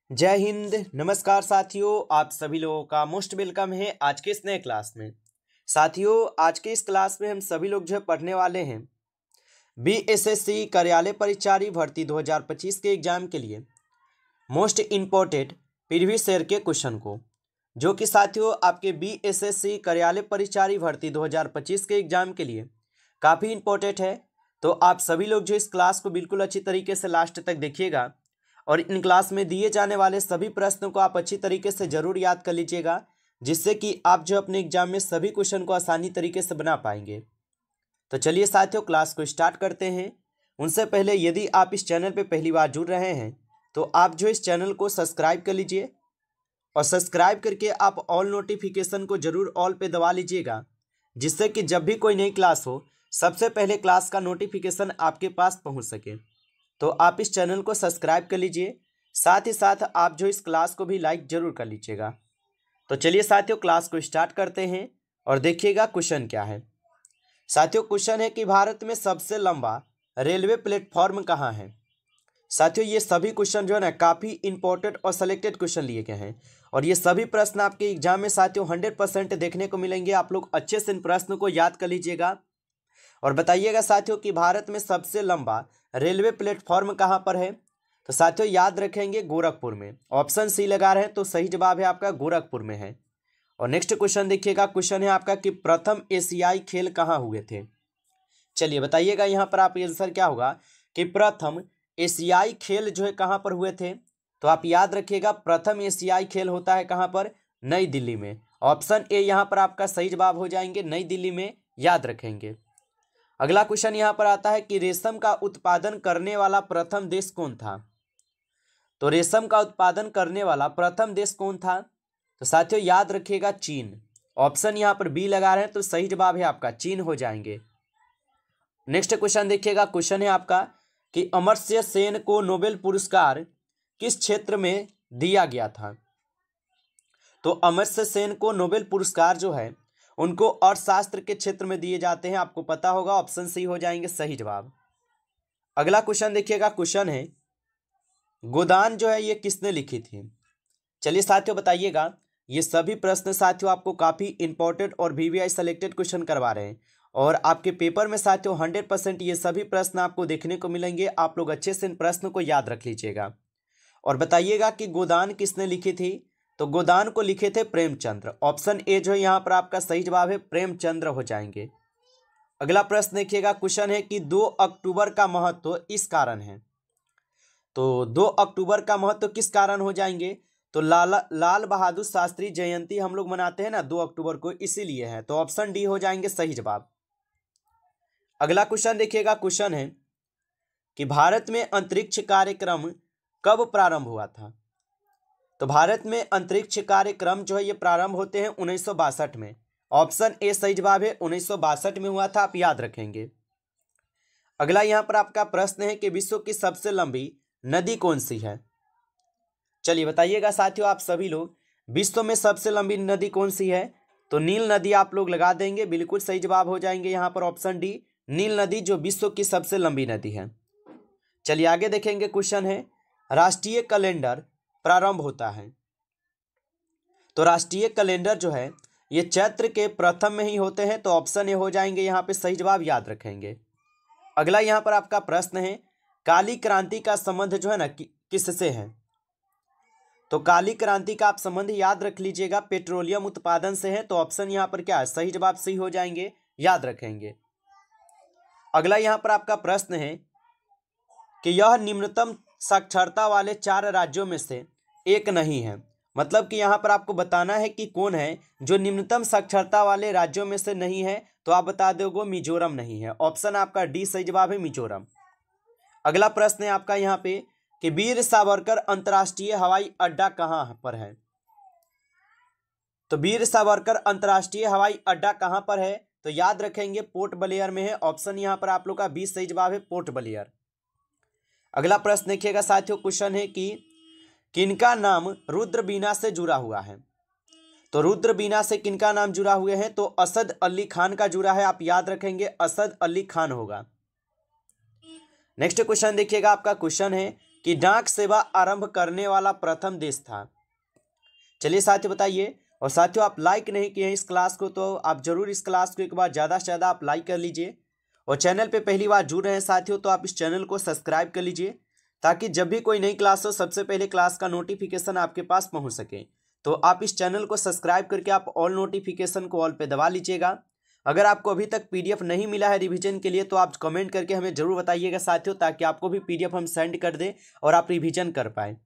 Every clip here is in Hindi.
जय हिंद। नमस्कार साथियों, आप सभी लोगों का मोस्ट वेलकम है आज के इस नए क्लास में। साथियों, आज के इस क्लास में हम सभी लोग जो है पढ़ने वाले हैं बीएसएससी कार्यालय परिचारी भर्ती 2025 के एग्जाम के लिए मोस्ट इम्पोर्टेंट प्रीवियस ईयर के क्वेश्चन को, जो कि साथियों आपके बीएसएससी कार्यालय परिचारी भर्ती 2025 के एग्जाम के लिए काफ़ी इम्पोर्टेंट है। तो आप सभी लोग जो इस क्लास को बिल्कुल अच्छी तरीके से लास्ट तक देखिएगा और इन क्लास में दिए जाने वाले सभी प्रश्नों को आप अच्छी तरीके से जरूर याद कर लीजिएगा, जिससे कि आप जो अपने एग्जाम में सभी क्वेश्चन को आसानी तरीके से बना पाएंगे। तो चलिए साथियों, क्लास को स्टार्ट करते हैं। उनसे पहले यदि आप इस चैनल पर पहली बार जुड़ रहे हैं तो आप जो इस चैनल को सब्सक्राइब कर लीजिए और सब्सक्राइब करके आप ऑल नोटिफिकेशन को जरूर ऑल पे दबा लीजिएगा, जिससे कि जब भी कोई नई क्लास हो सबसे पहले क्लास का नोटिफिकेशन आपके पास पहुंच सके। तो आप इस चैनल को सब्सक्राइब कर लीजिए, साथ ही साथ आप जो इस क्लास को भी लाइक जरूर कर लीजिएगा। तो चलिए साथियों, क्लास को स्टार्ट करते हैं और देखिएगा क्वेश्चन क्या है। साथियों, क्वेश्चन है कि भारत में सबसे लंबा रेलवे प्लेटफॉर्म कहाँ है। साथियों, ये सभी क्वेश्चन जो है ना काफ़ी इंपॉर्टेंट और सेलेक्टेड क्वेश्चन लिए गए हैं और ये सभी प्रश्न आपके एग्जाम में साथियों 100% देखने को मिलेंगे। आप लोग अच्छे से इन प्रश्नों को याद कर लीजिएगा और बताइएगा साथियों कि भारत में सबसे लंबा रेलवे प्लेटफॉर्म कहाँ पर है। तो साथियों याद रखेंगे गोरखपुर में। ऑप्शन सी लगा रहे हैं तो सही जवाब है आपका गोरखपुर में है। और नेक्स्ट क्वेश्चन देखिएगा, क्वेश्चन है आपका कि प्रथम एशियाई खेल कहाँ हुए थे। चलिए बताइएगा यहाँ पर आप आंसर क्या होगा कि प्रथम एशियाई खेल जो है कहाँ पर हुए थे। तो आप याद रखिएगा प्रथम एशियाई खेल होता है कहाँ पर, नई दिल्ली में। ऑप्शन ए यहाँ पर आपका सही जवाब हो जाएंगे, नई दिल्ली में, याद रखेंगे। अगला क्वेश्चन यहाँ पर आता है कि रेशम का उत्पादन करने वाला प्रथम देश कौन था। तो रेशम का उत्पादन करने वाला प्रथम देश कौन था। तो साथियों याद रखिएगा चीन। ऑप्शन यहाँ पर बी लगा रहे हैं तो सही जवाब है आपका चीन हो जाएंगे। नेक्स्ट क्वेश्चन देखिएगा, क्वेश्चन है आपका कि अमर्त्य सेन को नोबेल पुरस्कार किस क्षेत्र में दिया गया था। तो अमर्त्य सेन को नोबेल पुरस्कार जो है उनको अर्थशास्त्र के क्षेत्र में दिए जाते हैं, आपको पता होगा। ऑप्शन सी हो जाएंगे सही जवाब। अगला क्वेश्चन देखिएगा, क्वेश्चन है गोदान जो है ये किसने लिखी थी। चलिए साथियों बताइएगा, ये सभी प्रश्न साथियों आपको काफ़ी इंपॉर्टेंट और वीवीआई सेलेक्टेड क्वेश्चन करवा रहे हैं और आपके पेपर में साथियों 100% ये सभी प्रश्न आपको देखने को मिलेंगे। आप लोग अच्छे से इन प्रश्न को याद रख लीजिएगा और बताइएगा कि गोदान किसने लिखी थी। तो गोदान को लिखे थे प्रेमचंद्र। ऑप्शन ए जो है यहाँ पर आपका सही जवाब है, प्रेमचंद्र हो जाएंगे। अगला प्रश्न देखिएगा, क्वेश्चन है कि 2 अक्टूबर का महत्व इस कारण है। तो 2 अक्टूबर का महत्व किस कारण हो जाएंगे। तो लाल बहादुर शास्त्री जयंती हम लोग मनाते हैं ना 2 अक्टूबर को, इसीलिए है। तो ऑप्शन डी हो जाएंगे सही जवाब। अगला क्वेश्चन देखिएगा, क्वेश्चन है कि भारत में अंतरिक्ष कार्यक्रम कब प्रारंभ हुआ था। तो भारत में अंतरिक्ष कार्यक्रम जो है ये प्रारंभ होते हैं 1962 में। ऑप्शन ए सही जवाब है, 1962 में हुआ था, आप याद रखेंगे। अगला यहाँ पर आपका प्रश्न है कि विश्व की सबसे लंबी नदी कौन सी है। चलिए बताइएगा साथियों आप सभी लोग, विश्व में सबसे लंबी नदी कौन सी है। तो नील नदी आप लोग लगा देंगे, बिल्कुल सही जवाब हो जाएंगे यहाँ पर ऑप्शन डी, नील नदी जो विश्व की सबसे लंबी नदी है। चलिए आगे देखेंगे, क्वेश्चन है राष्ट्रीय कैलेंडर प्रारंभ होता है। तो राष्ट्रीय कैलेंडर जो है ये चैत्र के प्रथम में ही होते हैं। तो ऑप्शन ए हो जाएंगे यहाँ पे सही जवाब, याद रखेंगे। अगला यहाँ पर आपका प्रश्न है काली क्रांति का संबंध जो है ना किससे है। तो काली क्रांति का आप संबंध याद रख लीजिएगा, पेट्रोलियम उत्पादन से है। तो ऑप्शन यहाँ पर क्या है, सही जवाब सही हो जाएंगे, याद रखेंगे। अगला यहाँ पर आपका प्रश्न है कि यह निम्नतम साक्षरता वाले 4 राज्यों में से एक नहीं है। मतलब कि यहाँ पर आपको बताना है कि कौन है जो निम्नतम साक्षरता वाले राज्यों में से नहीं है। तो आप बता दोगे मिजोरम नहीं है। ऑप्शन आपका डी सही जवाब है, मिजोरम। अगला प्रश्न है आपका यहाँ पे कि वीर सावरकर अंतर्राष्ट्रीय हवाई अड्डा कहाँ पर है। तो वीर सावरकर अंतर्राष्ट्रीय हवाई अड्डा कहाँ पर है। तो याद रखेंगे पोर्ट ब्लेयर में है। ऑप्शन यहाँ पर आप लोग का बी सही जवाब है, पोर्ट ब्लेयर। अगला प्रश्न देखिएगा साथियों, क्वेश्चन है कि किनका नाम रुद्रबीना से जुड़ा हुआ है। तो रुद्रबीना से किनका नाम जुड़ा हुए हैं। तो असद अली खान का जुड़ा है, आप याद रखेंगे असद अली खान होगा। नेक्स्ट क्वेश्चन देखिएगा, आपका क्वेश्चन है कि डाक सेवा आरंभ करने वाला प्रथम देश था? चलिए साथियों बताइए। और साथियों आप लाइक नहीं किए हैं इस क्लास को, तो आप जरूर इस क्लास को एक बार ज़्यादा से ज़्यादा आप लाइक कर लीजिए। और चैनल पे पहली बार जुड़ रहे हैं साथियों, तो आप इस चैनल को सब्सक्राइब कर लीजिए, ताकि जब भी कोई नई क्लास हो सबसे पहले क्लास का नोटिफिकेशन आपके पास पहुंच सके। तो आप इस चैनल को सब्सक्राइब करके आप ऑल नोटिफिकेशन को ऑल पे दबा लीजिएगा। अगर आपको अभी तक पीडीएफ नहीं मिला है रिवीजन के लिए, तो आप कमेंट करके हमें जरूर बताइएगा साथियों, ताकि आपको भी पीडीएफ हम सेंड कर दें और आप रिवीजन कर पाए।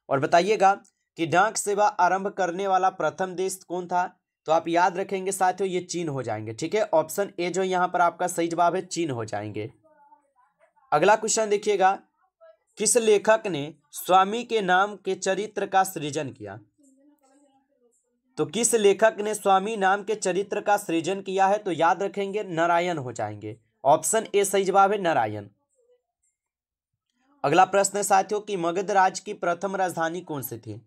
और बताइएगा कि डाक सेवा आरंभ करने वाला प्रथम देश कौन था? तो आप याद रखेंगे साथियों, ये चीन हो जाएंगे। ठीक है, ऑप्शन ए जो यहाँ पर आपका सही जवाब है, चीन हो जाएंगे। अगला क्वेश्चन देखिएगा, किस लेखक ने स्वामी के नाम के चरित्र का सृजन किया? तो किस लेखक ने स्वामी नाम के चरित्र का सृजन किया है? तो याद रखेंगे नारायण हो जाएंगे। ऑप्शन ए सही जवाब है, नारायण। अगला प्रश्न है साथियों कि मगध राज्य की प्रथम राजधानी कौन सी थी?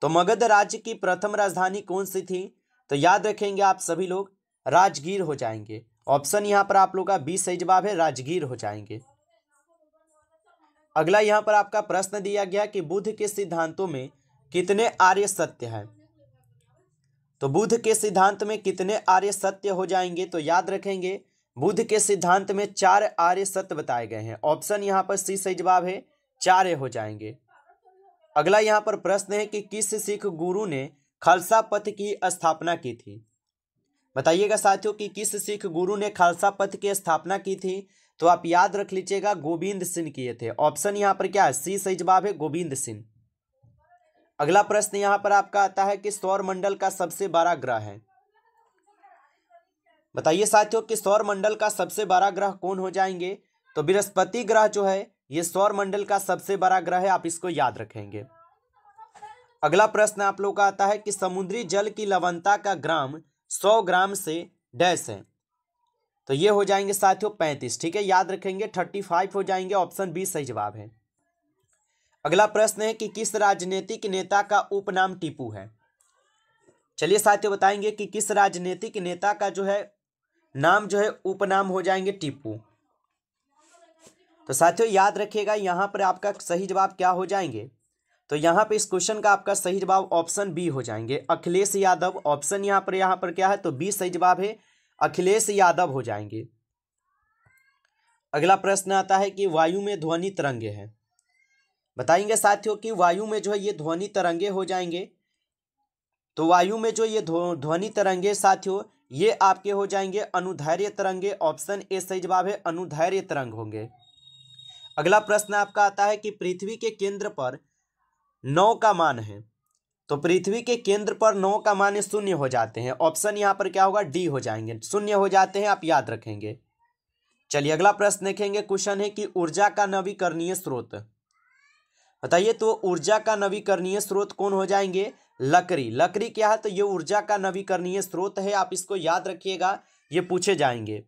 तो मगध राज्य की प्रथम राजधानी कौन सी थी? तो याद रखेंगे आप सभी लोग, राजगीर हो जाएंगे। ऑप्शन यहां पर आप लोग का बी सही जवाब है, राजगीर हो जाएंगे। अगला यहां पर आपका प्रश्न दिया गया कि बुद्ध के सिद्धांतों में कितने आर्य सत्य हैं? तो बुद्ध के सिद्धांत में कितने आर्य सत्य हो जाएंगे? तो याद रखेंगे बुद्ध के सिद्धांत में 4 आर्य सत्य बताए गए हैं। ऑप्शन यहां पर सी सही जवाब है, 4 हो जाएंगे। अगला यहां पर प्रश्न है कि किस सिख गुरु ने खालसा पंथ की स्थापना की थी? बताइएगा साथियों कि किस सिख गुरु ने खालसा पंथ की स्थापना की थी? तो आप याद रख लीजिएगा, गोविंद सिंह किए थे। ऑप्शन यहां पर क्या है, सी सही जवाब है, गोविंद सिंह। अगला प्रश्न यहां पर आपका आता है कि सौर मंडल का सबसे बड़ा ग्रह है? बताइए साथियों कि सौर मंडल का सबसे बड़ा ग्रह कौन हो जाएंगे? तो बृहस्पति ग्रह जो है ये सौर मंडल का सबसे बड़ा ग्रह है, आप इसको याद रखेंगे। अगला प्रश्न आप लोग का आता है कि समुद्री जल की लवणता का ग्राम 100 ग्राम से डैश है? तो ये हो जाएंगे साथियों 35। ठीक है, याद रखेंगे 35 हो जाएंगे। ऑप्शन बी सही जवाब है। अगला प्रश्न है कि किस राजनीतिक नेता का उपनाम टीपू है? चलिए साथियों बताएंगे कि किस राजनीतिक नेता का जो है नाम जो है उपनाम हो जाएंगे टीपू। तो साथियों याद रखिएगा यहां पर आपका सही जवाब क्या हो जाएंगे? तो यहां पे इस क्वेश्चन का आपका सही जवाब ऑप्शन बी हो जाएंगे, अखिलेश यादव। ऑप्शन यहां पर क्या है, तो बी सही जवाब है, अखिलेश यादव हो जाएंगे। अगला प्रश्न आता है कि वायु में ध्वनि तरंगे हैं? बताएंगे साथियों कि वायु में जो है ये ध्वनि तरंगे हो जाएंगे। तो वायु में जो ये ध्वनि तरंगे साथियों ये आपके हो जाएंगे अनुदैर्घ्य तरंगे। ऑप्शन ए सही जवाब है, अनुदैर्घ्य तरंग होंगे। अगला प्रश्न आपका आता है कि पृथ्वी के केंद्र पर 9 का मान है? तो पृथ्वी के केंद्र पर 9 का मान 0 हो जाते हैं। ऑप्शन यहां पर क्या होगा, डी हो जाएंगे, 0 हो जाते हैं, आप याद रखेंगे। चलिए अगला प्रश्न देखेंगे। क्वेश्चन है कि ऊर्जा का नवीकरणीय स्रोत? बताइए तो ऊर्जा का नवीकरणीय स्रोत कौन हो जाएंगे? लकड़ी। लकड़ी क्या है, तो ये ऊर्जा का नवीकरणीय स्रोत है, आप इसको याद रखिएगा, ये पूछे जाएंगे।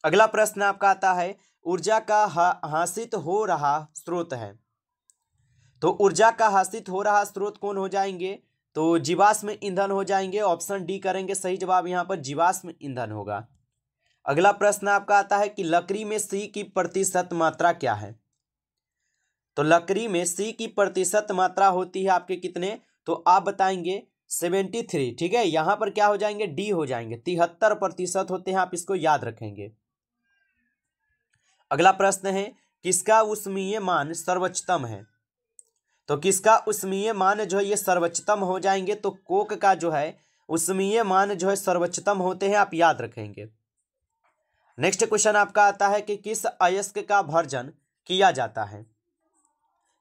अगला प्रश्न आपका आता है ऊर्जा का हासित हो रहा स्रोत है? तो ऊर्जा का हासित हो रहा स्रोत कौन हो जाएंगे? तो जीवाश्म ईंधन हो जाएंगे। ऑप्शन डी करेंगे सही जवाब, यहां पर जीवाश्म ईंधन होगा। अगला प्रश्न आपका आता है कि लकड़ी में सी की प्रतिशत मात्रा क्या है? तो लकड़ी में सी की प्रतिशत मात्रा होती है आपके कितने? तो आप बताएंगे 73। ठीक है, यहां पर क्या हो जाएंगे, डी हो जाएंगे, 73% होते हैं, आप इसको याद रखेंगे। अगला प्रश्न है किसका ऊष्मीय मान सर्वोच्चतम है? तो किसका ऊष्मीय मान जो है ये सर्वोच्चतम हो जाएंगे? तो कोक का जो है ऊष्मीय मान जो है सर्वोच्चतम होते हैं, आप याद रखेंगे। नेक्स्ट क्वेश्चन आपका आता है कि किस अयस्क का भर्जन किया जाता है?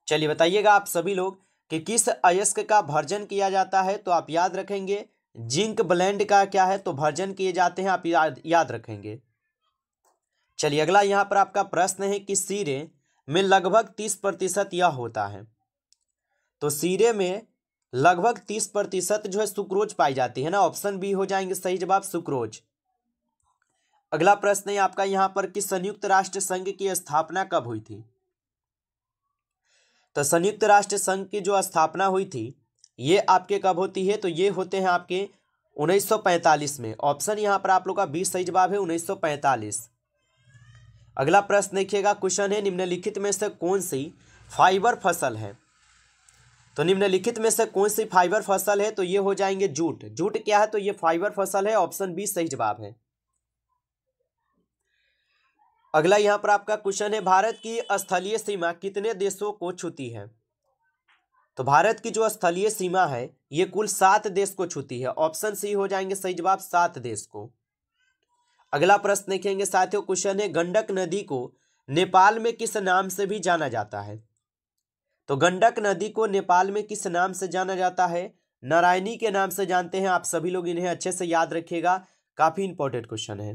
चलिए बताइएगा आप सभी लोग कि किस अयस्क का भर्जन किया जाता है? तो आप याद रखेंगे जिंक ब्लेंड का क्या है, तो भर्जन किए जाते हैं, आप याद रखेंगे। चलिए अगला यहां पर आपका प्रश्न है कि सीरे में लगभग 30% यह होता है? तो सीरे में लगभग 30% जो है सुक्रोज पाई जाती है ना। ऑप्शन बी हो जाएंगे सही जवाब, सुक्रोज। अगला प्रश्न है आपका यहां पर कि संयुक्त राष्ट्र संघ की स्थापना कब हुई थी? तो संयुक्त राष्ट्र संघ की जो स्थापना हुई थी ये आपके कब होती है? तो ये होते हैं आपके 1945 में। ऑप्शन यहां पर आप लोग का 20 सही जवाब है, 1945। अगला प्रश्न देखिएगा, क्वेश्चन है निम्नलिखित में से कौन सी फाइबर फसल है। तो निम्नलिखित में से कौन सी फाइबर फसल है, तो ये हो जाएंगे जूट। जूट क्या है, तो ये फाइबर फसल है, ऑप्शन बी सही जवाब है। अगला यहां पर आपका क्वेश्चन है, भारत की स्थलीय सीमा कितने देशों को छूती है। तो भारत की जो स्थलीय सीमा है ये कुल 7 देश को छूती है, ऑप्शन सी हो जाएंगे सही जवाब, 7 देश को। अगला प्रश्न देखेंगे साथियों, क्वेश्चन है गंडक नदी को नेपाल में किस नाम से भी जाना जाता है। तो गंडक नदी को नेपाल में किस नाम से जाना जाता है, नारायणी के नाम से जानते हैं। आप सभी लोग इन्हें अच्छे से याद रखिएगा, काफी इंपॉर्टेंट क्वेश्चन है।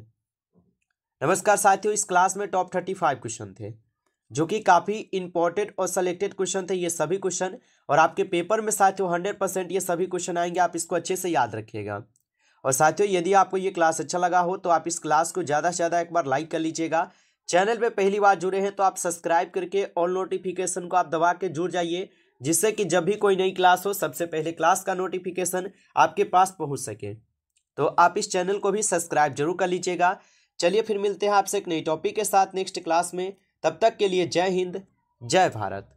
नमस्कार साथियों, इस क्लास में टॉप 35 क्वेश्चन थे जो कि काफी इंपॉर्टेंट और सिलेक्टेड क्वेश्चन थे ये सभी क्वेश्चन, और आपके पेपर में साथियों 100% ये सभी क्वेश्चन आएंगे, आप इसको अच्छे से याद रखिएगा। और साथियों यदि आपको ये क्लास अच्छा लगा हो तो आप इस क्लास को ज़्यादा से ज़्यादा एक बार लाइक कर लीजिएगा। चैनल पे पहली बार जुड़े हैं तो आप सब्सक्राइब करके ऑल नोटिफिकेशन को आप दबा के जुड़ जाइए, जिससे कि जब भी कोई नई क्लास हो सबसे पहले क्लास का नोटिफिकेशन आपके पास पहुंच सके। तो आप इस चैनल को भी सब्सक्राइब जरूर कर लीजिएगा। चलिए फिर मिलते हैं आपसे एक नई टॉपिक के साथ नेक्स्ट क्लास में, तब तक के लिए जय हिंद, जय भारत।